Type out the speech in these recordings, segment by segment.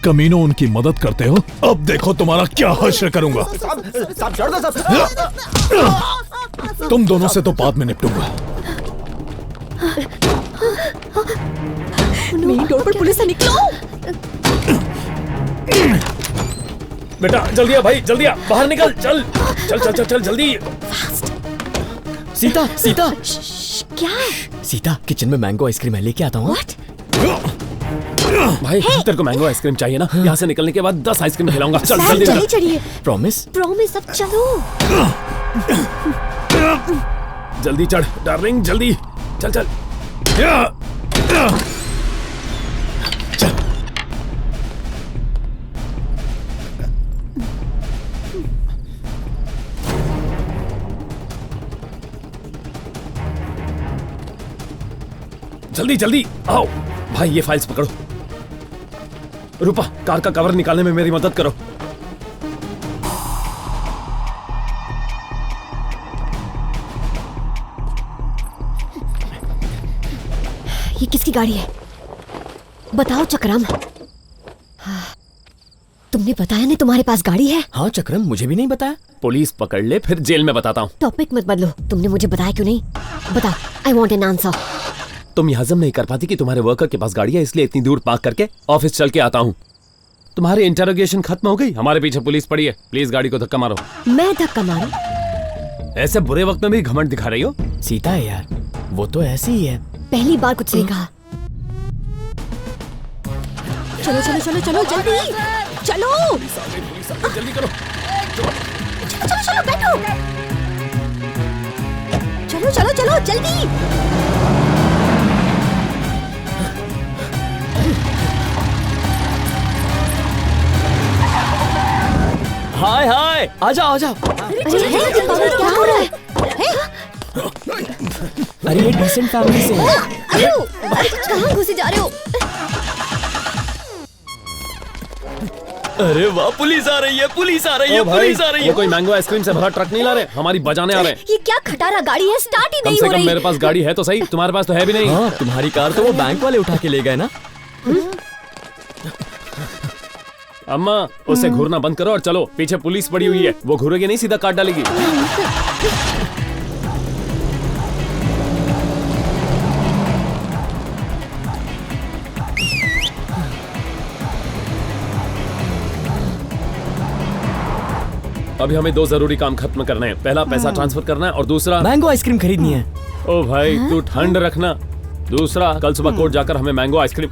कमीनों उनकी मदद करते हो। अब देखो तुम्हारा क्या हश्र करूंगा। साहब छोड़ दो साहब। तुम दोनों से तो बाद में निपटूंगा। मेन रोड पर पुलिस से निकलो। बेटा जल्दी आ भाई, जल्दी आ, बाहर निकल, चल चल चल चल चल जल्दी। सीता सीता क्या? सीता किचन में मैंगो आइसक्रीम है, लेके आता हूँ। भाई तेरे को मैंगो आइसक्रीम चाहिए ना? यहाँ से निकलने के बाद 10 आइसक्रीम खिलाऊंगा। चल जल्दी चलिए चलिए। प्रॉमिस? प्रॉमिस, अब चलो। जल्दी चढ़ डार्लिंग, जल्दी चल चल। जल्दी जल्दी आओ भाई, ये फाइल्स पकड़ो। रूपा, कार का कवर निकालने में मेरी मदद करो। ये किसकी गाड़ी है? बताओ चक्रम। तुमने बताया नहीं तुम्हारे पास गाड़ी है? हाँ चक्रम, मुझे भी नहीं बताया। पुलिस पकड़ ले फिर जेल में बताता हूँ। टॉपिक मत बदलो। तुमने मुझे बताया क्यों नहीं? बता, आई वॉन्ट एन आंसर। तुम ये हजम नहीं कर पाती कि तुम्हारे वर्कर के पास गाड़ी है, इसलिए इतनी दूर पार्क करके ऑफिस चल के आता हूँ। तुम्हारी इंटरोगेशन खत्म हो गई, हमारे पीछे पुलिस पड़ी है। प्लीज गाड़ी को धक्का मारो। मैं धक्का मारूं? ऐसे बुरे वक्त में भी घमंड दिखा रही हो। सीता है यार, वो तो ऐसी ही है। पहली बार कुछ नहीं कहा। चलो चलो चलो चलो जल्दी चलो। जल्दी करो। चलो चलो बैठो। चलो चलो चलो जल्दी। हाय हाय, आ जाओ आ जाओ। क्या हो रहा है? अरे ये डिसेंट फैमिली से है। अरे कहाँ घुसे जा रहे हो? अरे वाह, पुलिस आ रही है, पुलिस आ रही है, पुलिस आ रही है। वो कोई मैंगो आइसक्रीम से भरा ट्रक नहीं ला रहे, हमारी बजाने आ रहे हैं। ये क्या खटारा गाड़ी है, स्टार्ट ही कम नहीं से हो कम रही। मेरे पास गाड़ी है तो सही, तुम्हारे पास तो है भी नहीं। हाँ, तुम्हारी कार तो वो बैंक वाले उठा के ले गए ना। अम्मा, उसे घूरना बंद करो और चलो, पीछे पुलिस पड़ी हुई है, वो घूरेगी नहीं, सीधा काट डालेगी। अभी हमें 2 जरूरी काम खत्म करने हैं। पहला पैसा ट्रांसफर करना है और दूसरा मैंगो आइसक्रीम खरीदनी है। ओ भाई तू ठंड रखना। दूसरा, कल सुबह कोर्ट जाकर हमें मैंगो आइसक्रीम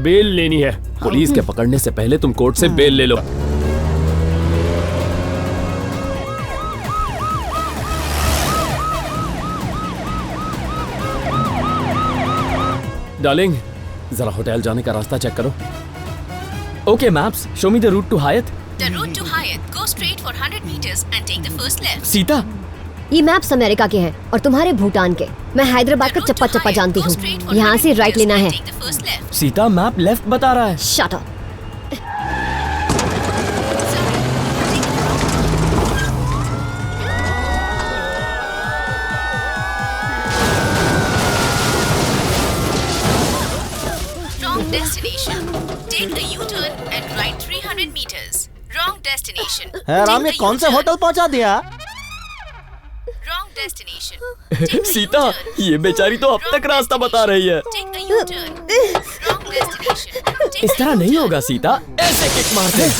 बेल लेनी है। पुलिस के पकड़ने से पहले तुम कोर्ट से बेल ले लो। डार्लिंग, जरा होटल जाने का रास्ता चेक करो। Okay maps, show me the route to Hyatt. The route to Hyatt. Go straight for 100 meters and take the first left. Sita, ये मैप्स अमेरिका के हैं और तुम्हारे भूटान के। मैं हैदराबाद का चप्पा चप्पा जानती हूँ। यहाँ से राइट लेना है। Take the first left. Sita map left बता रहा है। Shut up. Wrong destination. Take a U-turn and right 300 meters. Wrong destination. Ram, ये कौन से होटल पहुंचा दिया? Wrong destination. Take a Sita, U-turn. ये बेचारी तो अब तक रास्ता बता रही है। Take a U-turn. Wrong destination. Take इस तरह नहीं होगा सीता, ऐसे किक मारते।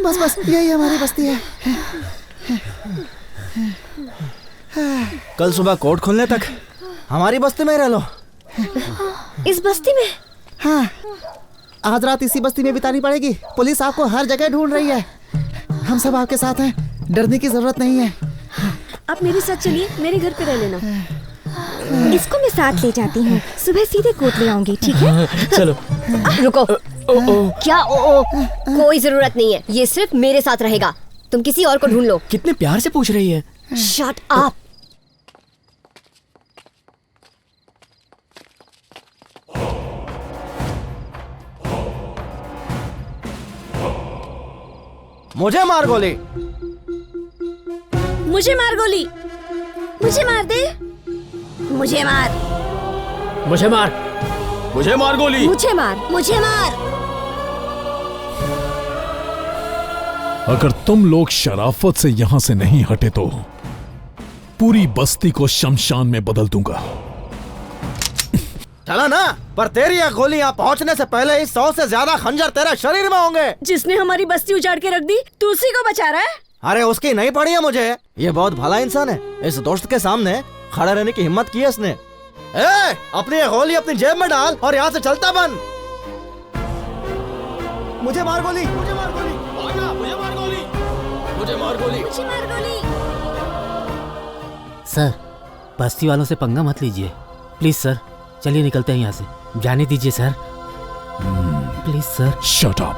बस बस, यही हमारी बस्ती है। कल सुबह कोर्ट खुलने तक हमारी बस्ती में ही रह लो। इस बस्ती में? हाँ, आज रात इसी बस्ती में बितानी पड़ेगी। पुलिस आपको हर जगह ढूंढ रही है। हम सब आपके साथ हैं, डरने की जरूरत नहीं है। आप मेरे साथ चलिए, मेरे घर पे रह लेना। इसको मैं साथ ले जाती हूँ, सुबह सीधे कोर्ट ले आऊंगी, ठीक है? चलो। रुको। क्या ओ? कोई जरूरत नहीं है, ये सिर्फ मेरे साथ रहेगा। तुम किसी और को ढूंढ लो। कितने प्यार से पूछ रही है। Shut up. मुझे मार गोली। मुझे मार गोली। मुझे मार दे। मुझे मार। मुझे मार। मुझे मार गोली। मुझे मार। मुझे मार। अगर तुम लोग शराफत से यहाँ से नहीं हटे तो पूरी बस्ती को शमशान में बदल दूंगा। चला ना, पर तेरी ये गोली यहाँ पहुँचने से पहले ही 100 से ज्यादा खंजर तेरे शरीर में होंगे। जिसने हमारी बस्ती उजाड़ के रख दी, तू उसी को बचा रहा है। अरे उसकी नहीं पड़ी है मुझे। ये बहुत भला इंसान है। इस दोस्त के सामने खड़ा रहने की हिम्मत की है इसने। ए, अपनी ये गोली अपनी जेब में डाल और यहाँ से चलता बन। मुझे मार गोली। मुझे मार गोली। मुझे मार गोली। मुझे मार गोली। मुझे मार गोली। सर, बस्ती वालों से पंगा मत लीजिए प्लीज सर। चलिए निकलते हैं यहाँ से, जाने दीजिए sir please sir. Shut up.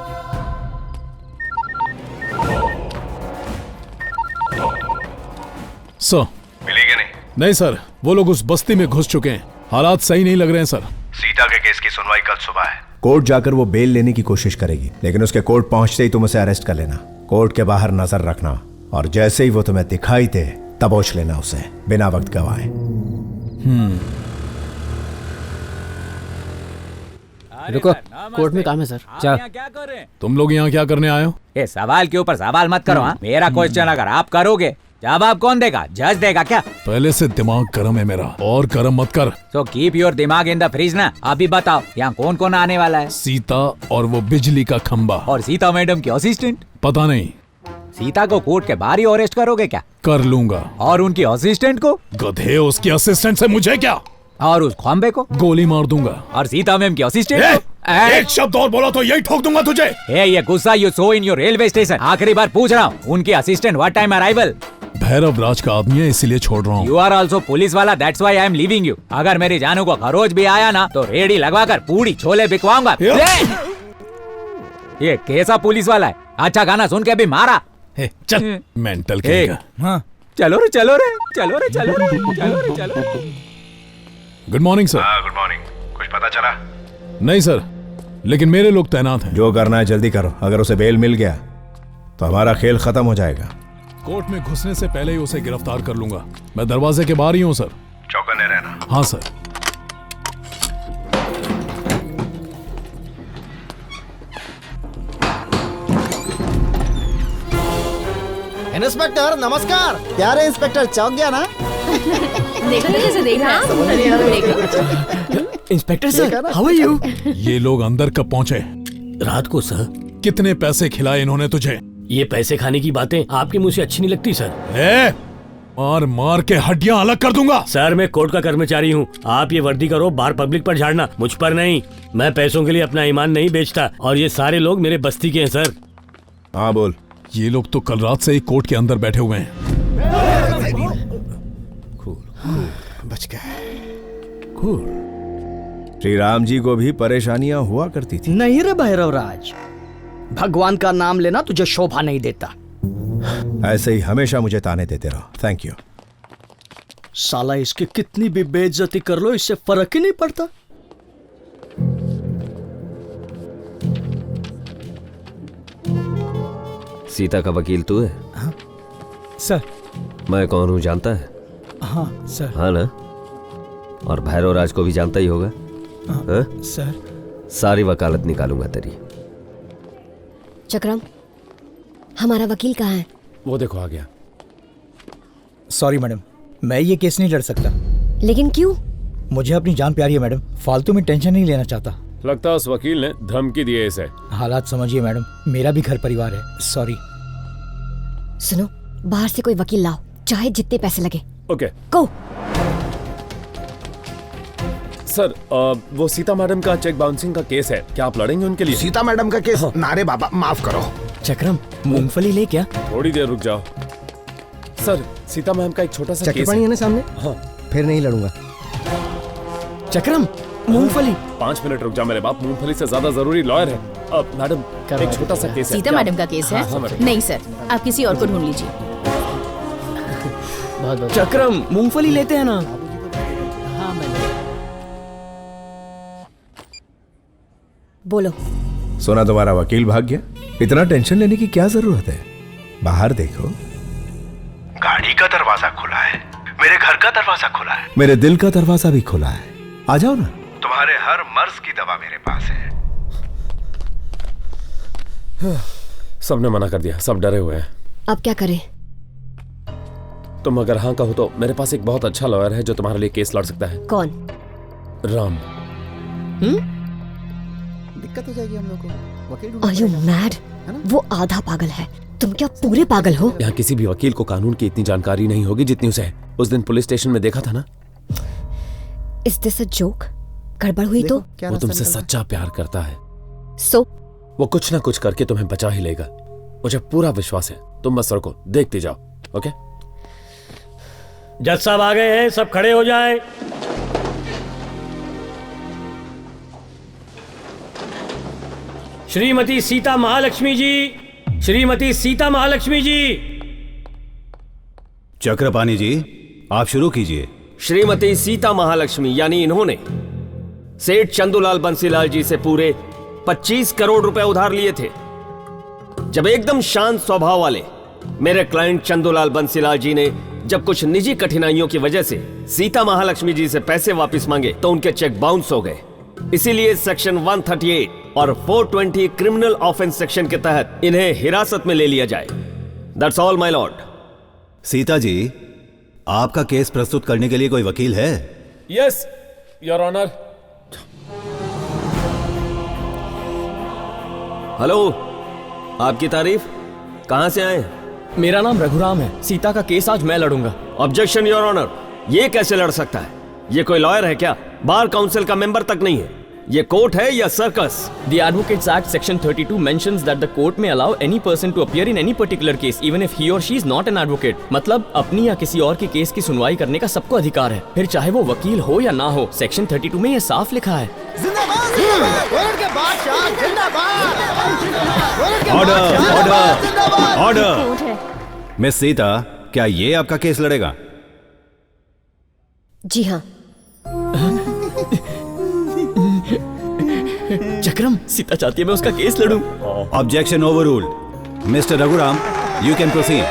Sir मिलेगी नहीं। नहीं सर, वो लोग उस बस्ती में घुस चुके हैं। हालात सही नहीं लग रहे हैं सर। सीता के केस की सुनवाई कल सुबह है। कोर्ट जाकर वो बेल लेने की कोशिश करेगी, लेकिन उसके कोर्ट पहुंचते ही तुम उसे अरेस्ट कर लेना। कोर्ट के बाहर नजर रखना और जैसे ही वो तुम्हें दिखाई दे दबोच लेना उसे बिना वक्त गवाए। रुको, कोर्ट में काम है सर। चल। तुम लोग यहाँ क्या करने आए हो? ये सवाल के ऊपर सवाल मत करो। हाँ, मेरा क्वेश्चन अगर आप करोगे जवाब कौन देगा? जज देगा क्या? पहले से दिमाग गर्म है मेरा, और गर्म मत कर। तो कीप योर दिमाग इन द फ्रीज ना। अभी बताओ यहाँ कौन कौन आने वाला है? सीता और वो बिजली का खंबा। और सीता मैडम की असिस्टेंट? पता नहीं। सीता को कोर्ट के बाहर ही अरेस्ट करोगे क्या? कर लूंगा। और उनकी असिस्टेंट को? गधे, उसकी असिस्टेंट से मुझे क्या? और उस खंबे को? गोली मार दूंगा। और सीता मैम की असिस्टेंट को? एक शब्द और बोला तो यही ठोक दूंगा तुझे। ये गुस्सा you so in your railway station. आखिरी बार पूछ रहा हूँ, उनकी assistant what time arrival? Bhairav Raj का आदमी है, इसीलिए छोड़ रहा हूँ। यू आर ऑल्सो पुलिस वाला, that's why I am leaving you. अगर मेरी जानू को खरोच भी आया ना तो रेडी लगवाकर पूरी छोले बिकवाऊंगा। ये कैसा पुलिस वाला है? अच्छा गाना सुन के अभी मारा। चल मेंटल कहेगा। हाँ चलो रे चलो रे चलो रे चलो रे चलो रे चलो रे। Good morning sir. हाँ गुड मॉर्निंग। कुछ पता चला? नहीं सर, लेकिन मेरे लोग तैनात हैं। जो करना है जल्दी करो, अगर उसे बेल मिल गया तो हमारा खेल खत्म हो जाएगा। कोर्ट में घुसने से पहले ही उसे गिरफ्तार कर लूंगा। मैं दरवाजे के बाहर ही हूँ सर। चौकन्ने रहना। हाँ सर। इंस्पेक्टर नमस्कार। प्यारे इंस्पेक्टर, चौंक गया ना? देखो कैसे देख रहा है। Inspector sir, how are you? ये लोग अंदर कब पहुंचे? रात को सर। कितने पैसे खिलाए इन्होंने तुझे? ये पैसे खाने की बातें आपके मुंह से अच्छी नहीं लगती सर। मार मार के हड्डियां अलग कर दूंगा। सर, मैं कोर्ट का कर्मचारी हूँ। आप ये वर्दी करो बाहर पब्लिक पर झाड़ना, मुझ पर नहीं। मैं पैसों के लिए अपना ईमान नहीं बेचता, और ये सारे लोग मेरे बस्ती के हैं सर। हाँ बोल। ये लोग तो कल रात से ही कोर्ट के अंदर बैठे हुए हैं। बच गए। श्री राम जी को भी परेशानियां हुआ करती थी। नहीं रे भैरव राज, भगवान का नाम लेना तुझे शोभा नहीं देता। ऐसे ही हमेशा मुझे ताने देते रहो। Thank you. साला इसकी कितनी भी बेइज्जती कर लो, इससे फर्क ही नहीं पड़ता। सीता का वकील तू है? हाँ सर। मैं कौन हूँ जानता है? हाँ सर। हाँ ना? और भैरव राज को भी जानता ही होगा? हाँ सर। सारी वकालत निकालूंगा तेरी। चक्रम, हमारा वकील कहाँ है? वो देखो आ गया। सॉरी मैडम, मैं ये केस नहीं लड़ सकता। लेकिन क्यों? मुझे अपनी जान प्यारी है मैडम, फालतू में टेंशन नहीं लेना चाहता। लगता है उस वकील ने धमकी दी है इसे। हालात समझिए मैडम, मेरा भी घर परिवार है। सॉरी। सुनो, बाहर से कोई वकील लाओ, चाहे जितने पैसे लगे। ओके। गो। सर, वो सीता मैडम का चेक बाउंसिंग का केस है, क्या आप लड़ेंगे उनके लिए? सीता मैडम का केस? नारे बाबा, माफ करो। चक्रम, मूंगफली ले क्या? थोड़ी देर रुक जाओ। सर, सीता मैम का एक छोटा सा केस है ना सामने। हाँ। फिर नहीं लड़ूंगा। चक्रम, मूंगफली। 5 मिनट रुक जा मेरे बाप, मूंगफली से ज्यादा जरूरी लॉयर है। अब मैडम, एक छोटा सा केस है। सीता मैडम का केस है? हाँ, मैडम। नहीं सर, आप किसी और को ढूंढ लीजिए। चक्रम, मूंगफली लेते हैं ना? बोलो। सुना तुम्हारा वकील भाग गया? इतना टेंशन लेने की क्या जरूरत है? बाहर देखो। गाड़ी का दरवाजा खुला है, मेरे घर का दरवाजा खुला है, मेरे दिल का दरवाजा भी खुला है। आ जाओ ना। तुम्हारे हर मर्ज की दवा मेरे पास है। सबने मना कर दिया, सब डरे हुए हैं। अब क्या करें? तुम अगर हाँ कहो तो मेरे पास एक बहुत अच्छा लॉयर है जो तुम्हारे लिए केस लड़ सकता है। कौन? राम। दिक्कत हो जाएगी हम लोग को। वकील Are you mad? वो आधा पागल है, तुम क्या पूरे पागल हो? यहाँ किसी भी वकील को कानून की इतनी जानकारी नहीं होगी जितनी उसे है। उस दिन पुलिस स्टेशन में देखा था ना। Is this a joke? गड़बड़ हुई तो? वो तुमसे सच्चा प्यार करता है। So? वो कुछ ना कुछ करके तुम्हें बचा ही लेगा, मुझे पूरा विश्वास है। तुम बस सड़को देखते जाओ। ओके? जज साहब आ गए हैं, सब खड़े हो जाएं। श्रीमती सीता महालक्ष्मी जी, श्रीमती सीता महालक्ष्मी जी। चक्रपाणी जी, आप शुरू कीजिए। श्रीमती सीता महालक्ष्मी यानी इन्होंने सेठ चंदूलाल बंसीलाल जी से पूरे 25 करोड़ रुपए उधार लिए थे। जब एकदम शांत स्वभाव वाले मेरे क्लाइंट चंदूलाल बंसीलाल जी ने जब कुछ निजी कठिनाइयों की वजह से सीता महालक्ष्मी जी से पैसे वापस मांगे तो उनके चेक बाउंस हो गए। इसीलिए सेक्शन 138 और 420 क्रिमिनल ऑफेंस सेक्शन के तहत इन्हें हिरासत में ले लिया जाए। That's all my lord. Sita ji, आपका केस प्रस्तुत करने के लिए कोई वकील है? Yes your honour. हेलो, आपकी तारीफ? कहां से आए? मेरा नाम रघुराम है। सीता का केस आज मैं लड़ूंगा। Objection your honour. ये कैसे लड़ सकता है? ये कोई लॉयर है क्या? बार काउंसिल का मेंबर तक नहीं है। ये कोर्ट है या circus? The Advocates Act Section 32 mentions that the court may allow any person to appear in any particular case even if he or she is not an advocate। मतलब अपनी या किसी और के केस की सुनवाई करने का सबको अधिकार है, फिर चाहे वो वकील हो या ना हो। सेक्शन 32 में ये साफ लिखा है। Order, order. मिस सीता, क्या ये आपका केस लड़ेगा? जी हाँ। चक्रम, सीता चाहती है मैं उसका केस लड़ूं। Objection overruled. Mister Raghuram, you can proceed.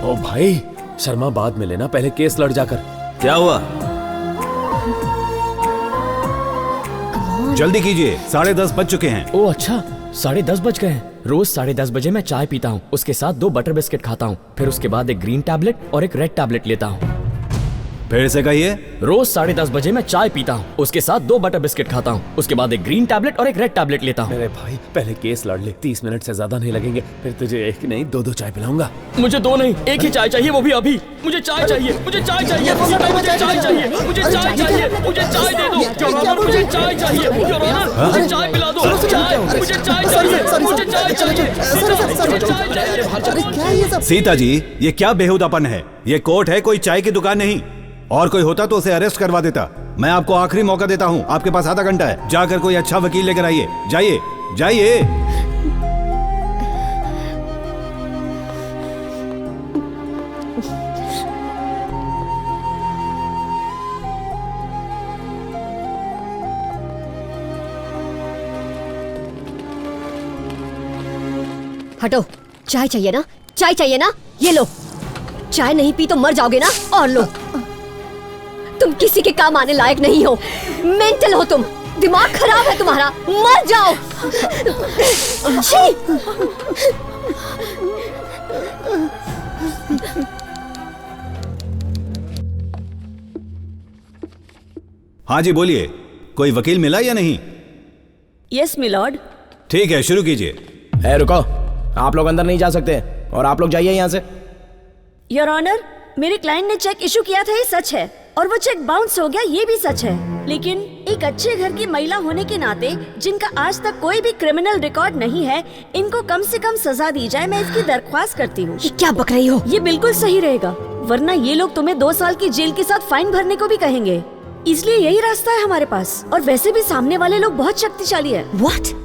ओ भाई, शर्मा बाद में लेना, पहले केस लड़ जाकर। क्या हुआ? जल्दी कीजिए, 10:30 बज चुके हैं। ओ अच्छा, 10:30 बज गए हैं। रोज 10:30 बजे मैं चाय पीता हूँ, उसके साथ 2 बटर बिस्किट खाता हूँ, फिर उसके बाद एक ग्रीन टैबलेट और एक रेड टैबलेट लेता हूँ। फिर से कहिए। रोज 10:30 बजे मैं चाय पीता हूँ, उसके साथ 2 बटर बिस्किट खाता हूँ, उसके बाद एक ग्रीन टैबलेट और एक रेड टैबलेट लेता हूँ। मेरे भाई, पहले केस लड़ ले, 30 मिनट से ज्यादा नहीं लगेंगे, फिर तुझे एक नहीं 2-2 चाय पिलाऊंगा। मुझे 2 नहीं, एक ही चाय चाहिए, वो भी अभी। मुझे चाय चाहिए, मुझे चाय चाहिए, मुझे चाय चाहिए, मुझे चाय चाहिए, मुझे चाय दे दो, मुझे चाय चाहिए, मुझे चाय पिला दो, मुझे चाय चाहिए। सीता जी, ये क्या बेहुदापन है? ये कोर्ट है, कोई चाय की दुकान नहीं। और कोई होता तो उसे अरेस्ट करवा देता। मैं आपको आखिरी मौका देता हूँ, आपके पास आधा घंटा है, जाकर कोई अच्छा वकील लेकर आइए। जाइए, जाइए। हटो। चाय चाहिए ना? चाय चाहिए ना? ये लो। चाय नहीं पी तो मर जाओगे ना? और लो। तुम किसी के काम आने लायक नहीं हो। मेंटल हो तुम, दिमाग खराब है तुम्हारा, मर जाओ। छी! हाँ जी, बोलिए। कोई वकील मिला या नहीं? Yes milord. ठीक है, शुरू कीजिए। रुको, आप लोग अंदर नहीं जा सकते और आप लोग जाइए यहाँ से। योर ऑनर, मेरे क्लाइंट ने चेक इशू किया था, ये सच है, और वो चेक बाउंस हो गया, ये भी सच है। लेकिन एक अच्छे घर की महिला होने के नाते, जिनका आज तक कोई भी क्रिमिनल रिकॉर्ड नहीं है, इनको कम से कम सजा दी जाए, मैं इसकी दरख्वास्त करती हूँ। क्या बक रही हो? ये बिल्कुल सही रहेगा, वरना ये लोग तुम्हें 2 साल की जेल के साथ फाइन भरने को भी कहेंगे। इसलिए यही रास्ता है हमारे पास, और वैसे भी सामने वाले लोग बहुत शक्तिशाली है। What?